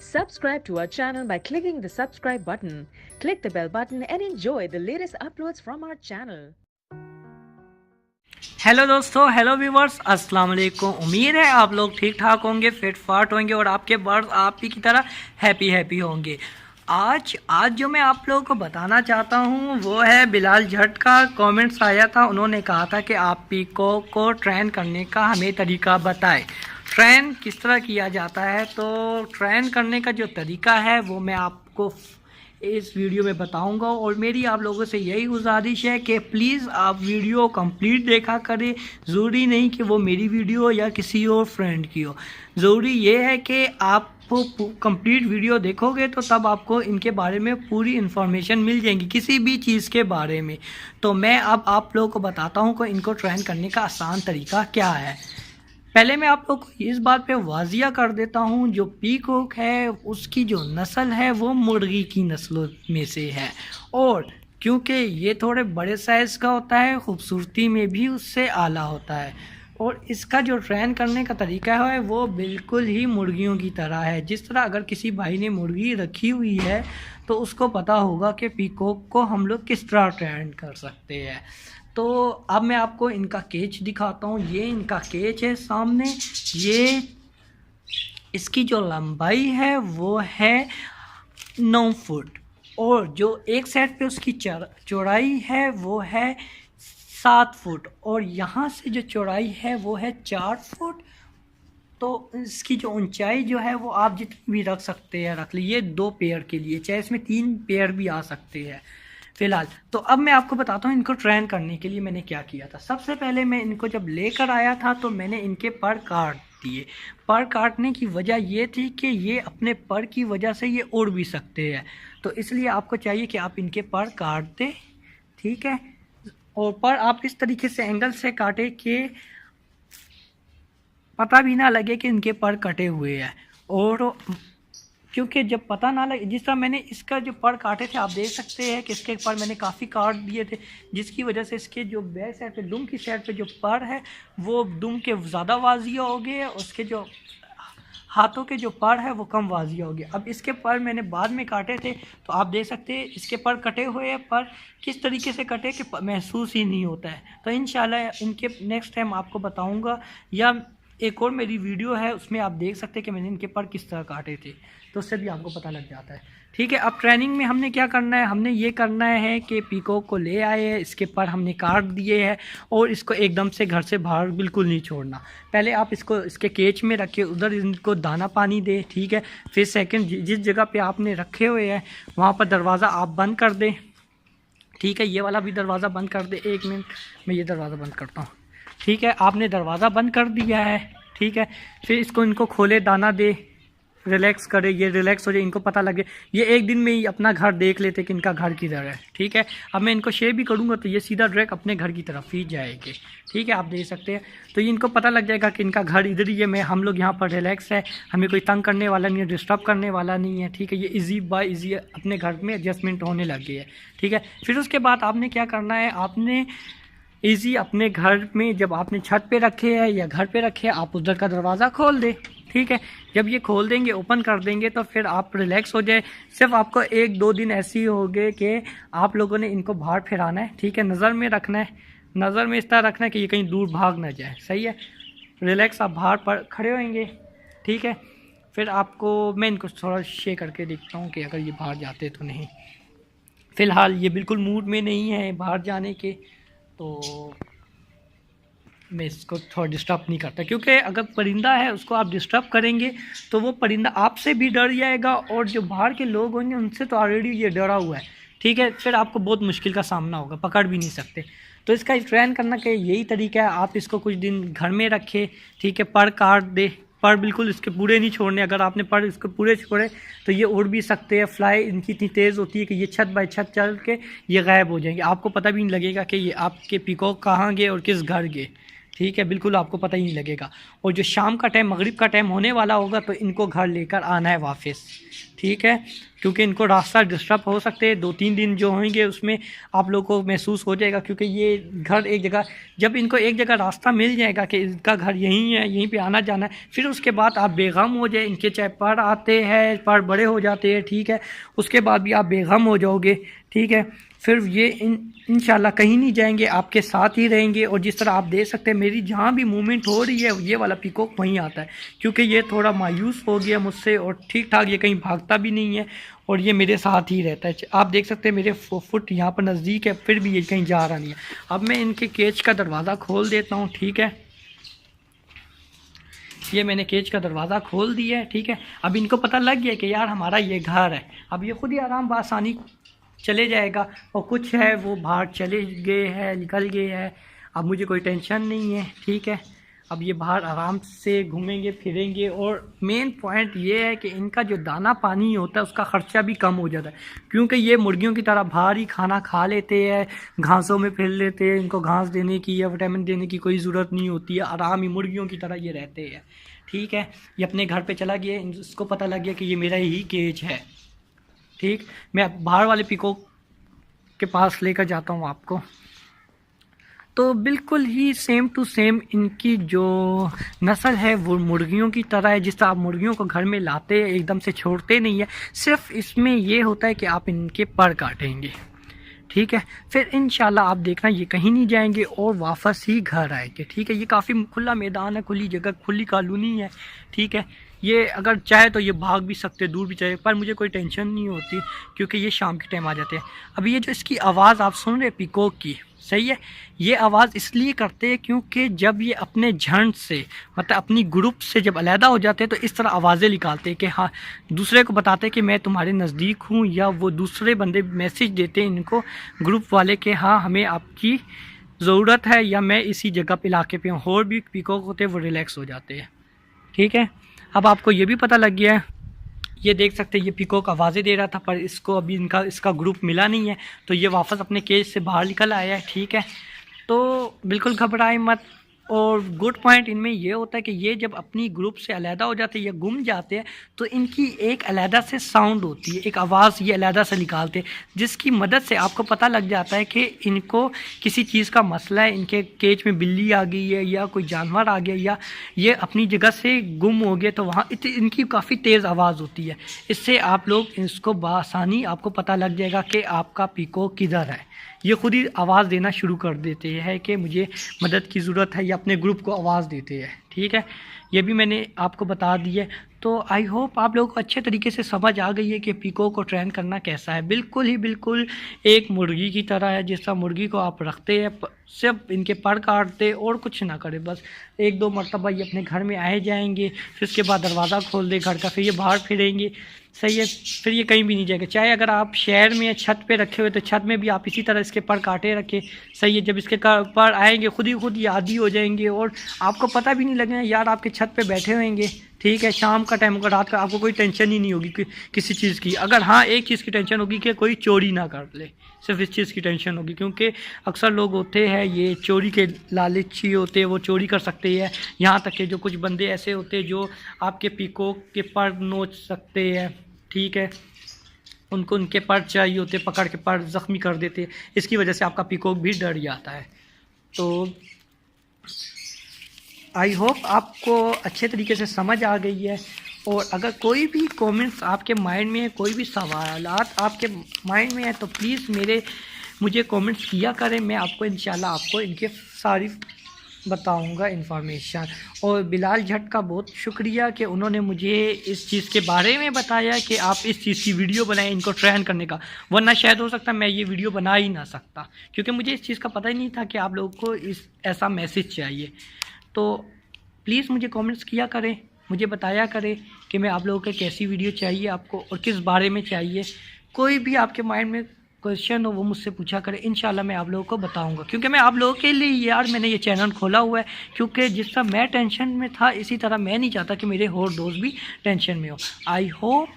Subscribe to our channel by clicking the subscribe button. Click the bell button and enjoy the latest uploads from our channel. Hello दोस्तों, hello viewers, अस्सलाम वालेकुम। उम्मीद है आप लोग ठीक ठाक होंगे, फिट फाट होंगे और आपके बर्ड्स आप ही की तरह हैप्पी होंगे। आज जो मैं आप लोगों को बताना चाहता हूँ वो है बिलाल जट का कमेंट्स आया था। उन्होंने कहा था कि आप पीकॉक को ट्रेन करने का हमें तरीका बताएं। ट्रेन किस तरह किया जाता है, तो ट्रेन करने का जो तरीका है वो मैं आपको इस वीडियो में बताऊंगा। और मेरी आप लोगों से यही गुजारिश है कि प्लीज़ आप वीडियो कंप्लीट देखा करें। ज़रूरी नहीं कि वो मेरी वीडियो हो या किसी और फ्रेंड की हो, ज़रूरी ये है कि आप कंप्लीट वीडियो देखोगे तो तब आपको इनके बारे में पूरी इन्फॉर्मेशन मिल जाएगी, किसी भी चीज़ के बारे में। तो मैं अब आप लोगों को बताता हूँ कि इनको ट्रेन करने का आसान तरीका क्या है। पहले मैं आप लोग को इस बात पे वाजिया कर देता हूँ, जो पीकॉक है उसकी जो नस्ल है वो मुर्गी की नस्लों में से है। और क्योंकि ये थोड़े बड़े साइज़ का होता है, खूबसूरती में भी उससे आला होता है। और इसका जो ट्रेन करने का तरीका है वो बिल्कुल ही मुर्गियों की तरह है। जिस तरह अगर किसी भाई ने मुर्गी रखी हुई है तो उसको पता होगा कि पीकॉक को हम लोग किस तरह ट्रेन कर सकते हैं। तो अब मैं आपको इनका केज दिखाता हूँ। ये इनका केज है सामने। ये इसकी जो लंबाई है वो है 9 फुट और जो एक साइड पे उसकी चौड़ाई है वो है 7 फुट और यहाँ से जो चौड़ाई है वो है 4 फुट। तो इसकी जो ऊंचाई जो है वो आप जितनी भी रख सकते हैं रख लीजिए, 2 पेयर के लिए, चाहे इसमें 3 पेयर भी आ सकते हैं फ़िलहाल। तो अब मैं आपको बताता हूँ इनको ट्रेन करने के लिए मैंने क्या किया था। सबसे पहले मैं इनको जब लेकर आया था तो मैंने इनके पर काट दिए। पर काटने की वजह ये थी कि ये अपने पर की वजह से ये उड़ भी सकते हैं, तो इसलिए आपको चाहिए कि आप इनके पर काट दें, ठीक है। और पर आप इस तरीके से एंगल से काटें कि पता भी ना लगे कि इनके पर कटे हुए हैं। और क्योंकि जब पता ना लगे, जिस तरह मैंने इसका जो पर काटे थे आप देख सकते हैं कि इसके पर मैंने काफ़ी काट दिए थे, जिसकी वजह से इसके जो बैक साइड पे दुम की साइड पे जो पर है वो दुम के ज़्यादा वाजिया हो गए, उसके जो हाथों के जो पर है वो कम वाजिया हो गया। अब इसके पर मैंने बाद में काटे थे तो आप देख सकते हैं इसके पर कटे हुए हैं, पर किस तरीके से कटे कि महसूस ही नहीं होता है। तो इंशाल्लाह इनके नेक्स्ट टाइम आपको बताऊँगा, या एक और मेरी वीडियो है उसमें आप देख सकते हैं कि मैंने इनके पर किस तरह काटे थे, तो उससे भी आपको पता लग जाता है, ठीक है। अब ट्रेनिंग में हमने क्या करना है, हमने ये करना है कि पीकॉक को ले आए हैं, इसके पर हमने काट दिए हैं और इसको एकदम से घर से बाहर बिल्कुल नहीं छोड़ना। पहले आप इसको इसके केज में रखें, उधर इनको दाना पानी दे, ठीक है। फिर सेकंड जिस जगह पे आपने रखे हुए हैं वहाँ पर दरवाज़ा आप बंद कर दें, ठीक है। ये वाला भी दरवाज़ा बंद कर दे। 1 मिनट मैं ये दरवाज़ा बंद करता हूँ, ठीक है। आपने दरवाज़ा बंद कर दिया है, ठीक है। फिर इसको इनको खोले, दाना दे, रिलैक्स करे, ये रिलैक्स हो जाए, इनको पता लगे। ये एक दिन में ही अपना घर देख लेते कि इनका घर किधर है, ठीक है। अब मैं इनको शेप भी करूँगा तो ये सीधा डायरेक्ट अपने घर की तरफ ही जाएंगे, ठीक है। आप देख सकते हैं तो ये इनको पता लग जाएगा कि इनका घर इधर ही है, मैं हम लोग यहाँ पर रिलैक्स है, हमें कोई तंग करने वाला नहीं है, डिस्टर्ब करने वाला नहीं है, ठीक है। ये ईजी बाय ईजी अपने घर में एडजस्टमेंट होने लग गई है, ठीक है। फिर उसके बाद आपने क्या करना है, आपने ईजी अपने घर में जब आपने छत पे रखे हैं या घर पे रखे हैं आप उधर का दरवाज़ा खोल दें, ठीक है। जब ये खोल देंगे, ओपन कर देंगे तो फिर आप रिलैक्स हो जाए। सिर्फ आपको 1-2 दिन ऐसे ही होंगे कि आप लोगों ने इनको बाहर फिराना है, ठीक है। नज़र में रखना है, नज़र में इस तरह रखना है कि ये कहीं दूर भाग ना जाए, सही है। रिलैक्स आप बाहर पर खड़े होंगे, ठीक है। फिर आपको मैं इनको थोड़ा शे करके देखता हूँ कि अगर ये बाहर जाते तो नहीं। फ़िलहाल ये बिल्कुल मूड में नहीं है बाहर जाने के, तो मैं इसको थोड़ा डिस्टर्ब नहीं करता, क्योंकि अगर परिंदा है उसको आप डिस्टर्ब करेंगे तो वो परिंदा आपसे भी डर जाएगा और जो बाहर के लोग होंगे उनसे तो ऑलरेडी ये डरा हुआ है, ठीक है। फिर आपको बहुत मुश्किल का सामना होगा, पकड़ भी नहीं सकते। तो इसका ट्रेन करना का यही तरीका है, आप इसको कुछ दिन घर में रखें, ठीक है। पर काट दे, पर बिल्कुल इसके पूरे नहीं छोड़ने। अगर आपने पर इसको पूरे छोड़े तो ये उड़ भी सकते हैं। फ्लाई इनकी इतनी तेज़ होती है कि ये छत बाय छत चल के ये गायब हो जाएंगे, आपको पता भी नहीं लगेगा कि ये आपके पीकॉक कहाँ गए और किस घर गए, ठीक है। बिल्कुल आपको पता ही नहीं लगेगा। और जो शाम का टाइम, मगरिब का टाइम होने वाला होगा तो इनको घर लेकर आना है वापस, ठीक है, क्योंकि इनको रास्ता डिस्टर्ब हो सकते हैं। 2-3 दिन जो होंगे उसमें आप लोगों को महसूस हो जाएगा, क्योंकि ये घर एक जगह, जब इनको एक जगह रास्ता मिल जाएगा कि इनका घर यहीं है, यहीं पे आना जाना है, फिर उसके बाद आप बेगम हो जाए। इनके चाहे पर आते हैं, पर बड़े हो जाते हैं, ठीक है, उसके बाद भी आप बेगम हो जाओगे, ठीक है। फिर ये इंशाल्लाह कहीं नहीं जाएंगे, आपके साथ ही रहेंगे। और जिस तरह आप देख सकते हैं मेरी जहाँ भी मूवमेंट हो रही है ये वाला पीकॉक वहीं आता है, क्योंकि ये थोड़ा मायूस हो गया मुझसे और ठीक ठाक ये कहीं भागता भी नहीं है और ये मेरे साथ ही रहता है। आप देख सकते हैं मेरे फुट यहाँ पर नज़दीक है, फिर भी ये कहीं जा रहा नहीं है। अब मैं इनके केज का दरवाज़ा खोल देता हूँ, ठीक है। ये मैंने केज का दरवाज़ा खोल दिया है, ठीक है। अब इनको पता लग गया कि यार हमारा ये घर है। अब ये खुद ही आराम बासानी चले जाएगा, और कुछ है वो बाहर चले गए हैं, निकल गए हैं। अब मुझे कोई टेंशन नहीं है, ठीक है। अब ये बाहर आराम से घूमेंगे फिरेंगे। और मेन पॉइंट ये है कि इनका जो दाना पानी होता है उसका ख़र्चा भी कम हो जाता है, क्योंकि ये मुर्गियों की तरह बाहर ही खाना खा लेते हैं, घासों में फिर लेते हैं। इनको घास देने की या विटामिन देने की कोई ज़रूरत नहीं होती है, आराम ही मुर्गियों की तरह ये रहते हैं, ठीक है। ये अपने घर पे चला गया, इसको पता लग गया कि ये मेरा ही केज है, ठीक। मैं अब बाहर वाले पीकॉक के पास लेकर जाता हूँ आपको। तो बिल्कुल ही सेम टू सेम इनकी जो नस्ल है वो मुर्गियों की तरह है। जिस तरह आप मुर्गियों को घर में लाते हैं, एकदम से छोड़ते नहीं है, सिर्फ इसमें ये होता है कि आप इनके पर काटेंगे, ठीक है। फिर इंशाल्लाह आप देखना ये कहीं नहीं जाएंगे और वापस ही घर आएंगे, ठीक है। ये काफ़ी खुला मैदान है, खुली जगह, खुली कॉलोनी है, ठीक है। ये अगर चाहे तो ये भाग भी सकते, दूर भी चाहे, पर मुझे कोई टेंशन नहीं होती, क्योंकि ये शाम के टाइम आ जाते हैं। अभी ये जो इसकी आवाज़ आप सुन रहे पीकॉक की, सही है, ये आवाज़ इसलिए करते हैं क्योंकि जब ये अपने झुंड से, मतलब अपनी ग्रुप से जब अलहदा हो जाते हैं तो इस तरह आवाज़ें निकालते हैं कि हाँ, दूसरे को बताते हैं कि मैं तुम्हारे नज़दीक हूँ, या वो दूसरे बंदे मैसेज देते हैं इनको ग्रुप वाले कि हाँ हमें आपकी ज़रूरत है, या मैं इसी जगह पे इलाके पे हूँ। और भी पीकॉक होते हैं वो रिलैक्स हो जाते हैं, ठीक है। अब आपको ये भी पता लग गया है, ये देख सकते हैं ये पीकॉक आवाज़ें दे रहा था, पर इसको अभी इसका ग्रुप मिला नहीं है, तो ये वापस अपने केज से बाहर निकल आया है, ठीक है। तो बिल्कुल घबराए मत। और गुड पॉइंट इनमें ये होता है कि ये जब अपनी ग्रुप से अलहदा हो जाते हैं या गुम जाते हैं तो इनकी एक अलहदा से साउंड होती है, एक आवाज़ ये अलहदा से निकालते हैं, जिसकी मदद से आपको पता लग जाता है कि इनको किसी चीज़ का मसला है, इनके केज में बिल्ली आ गई है या कोई जानवर आ गया या ये अपनी जगह से गुम हो गए, तो वहाँ इनकी काफ़ी तेज़ आवाज़ होती है। इससे आप लोग इसको बआसानी आपको पता लग जाएगा कि आपका पीकॉक किधर है। ये खुद ही आवाज़ देना शुरू कर देते हैं कि मुझे मदद की ज़रूरत है, या अपने ग्रुप को आवाज़ देते हैं, ठीक है। ये भी मैंने आपको बता दिया। तो आई होप आप लोगों को अच्छे तरीके से समझ आ गई है कि पीकॉक को ट्रेन करना कैसा है। बिल्कुल एक मुर्गी की तरह है। जिस तरह मुर्गी को आप रखते हैं, सिर्फ इनके पर काटते और कुछ ना करें, बस 1-2 मरतबा ये अपने घर में आए जाएंगे, फिर उसके बाद दरवाज़ा खोल दे घर का, फिर ये बाहर फिरेंगे, सही है। फिर ये कहीं भी नहीं जाएगा। चाहे अगर आप शहर में छत पे रखे हुए तो छत में भी आप इसी तरह इसके पर काटे रखें, सही है। जब इसके पर आएंगे खुद ही आदी हो जाएंगे और आपको पता भी नहीं लगेगा यार आपके छत पे बैठे होंगे, ठीक है। शाम का टाइम होगा, रात का, आपको कोई टेंशन ही नहीं होगी किसी चीज़ की। अगर हाँ एक चीज़ की टेंशन होगी कि कोई चोरी ना कर ले, सिर्फ इस चीज़ की टेंशन होगी, क्योंकि अक्सर लोग होते हैं ये चोरी के लालची होते हैं, वो चोरी कर सकते हैं। यहाँ तक कि जो कुछ बंदे ऐसे होते हैं जो आपके पीकॉक के पर नोच सकते हैं, ठीक है, उनको उनके पर चाहिए होते, पकड़ के पर ज़ख्मी कर देते। इसकी वजह से आपका पीकॉक भी डर जाता है। तो आई होप आपको अच्छे तरीके से समझ आ गई है। और अगर कोई भी कमेंट्स आपके माइंड में है, कोई भी सवालात आपके माइंड में है, तो प्लीज़ मुझे कमेंट्स किया करें। मैं आपको इंशाल्लाह आपको इनके सारी बताऊंगा इन्फॉर्मेशन। और बिलाल झट का बहुत शुक्रिया कि उन्होंने मुझे इस चीज़ के बारे में बताया कि आप इस चीज़ की वीडियो बनाएं इनको ट्रेन करने का, वरना शायद हो सकता मैं ये वीडियो बना ही ना सकता, क्योंकि मुझे इस चीज़ का पता ही नहीं था कि आप लोगों को ऐसा मैसेज चाहिए। तो प्लीज़ मुझे कमेंट्स किया करें, मुझे बताया करें कि मैं आप लोगों को कैसी वीडियो चाहिए आपको और किस बारे में चाहिए। कोई भी आपके माइंड में क्वेश्चन हो वो मुझसे पूछा करें, इंशाल्लाह मैं आप लोगों को बताऊंगा। क्योंकि मैं आप लोगों के लिए यार मैंने ये चैनल खोला हुआ है, क्योंकि जिस तरह मैं टेंशन में था इसी तरह मैं नहीं चाहता कि मेरे और दोस्त भी टेंशन में हो। आई होप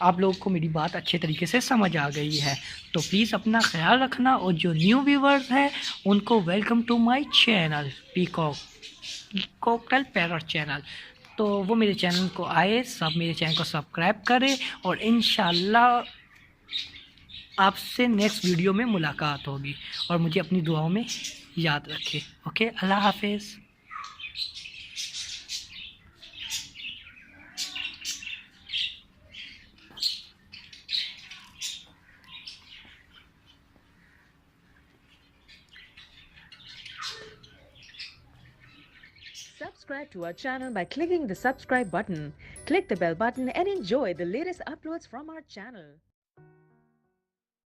आप लोगों को मेरी बात अच्छे तरीके से समझ आ गई है। तो प्लीज़ अपना ख्याल रखना, और जो न्यू व्यूवर्स हैं उनको welcome to my channel peacock cocktail parrot channel. तो वो मेरे चैनल को आए, सब मेरे चैनल को सब्सक्राइब करें और इंशाल्लाह आपसे नेक्स्ट वीडियो में मुलाकात होगी और मुझे अपनी दुआओं में याद रखें। ओके, अल्लाह हाफिज़। Subscribe to our channel by clicking the subscribe button. Click the bell button and enjoy the latest uploads from our channel.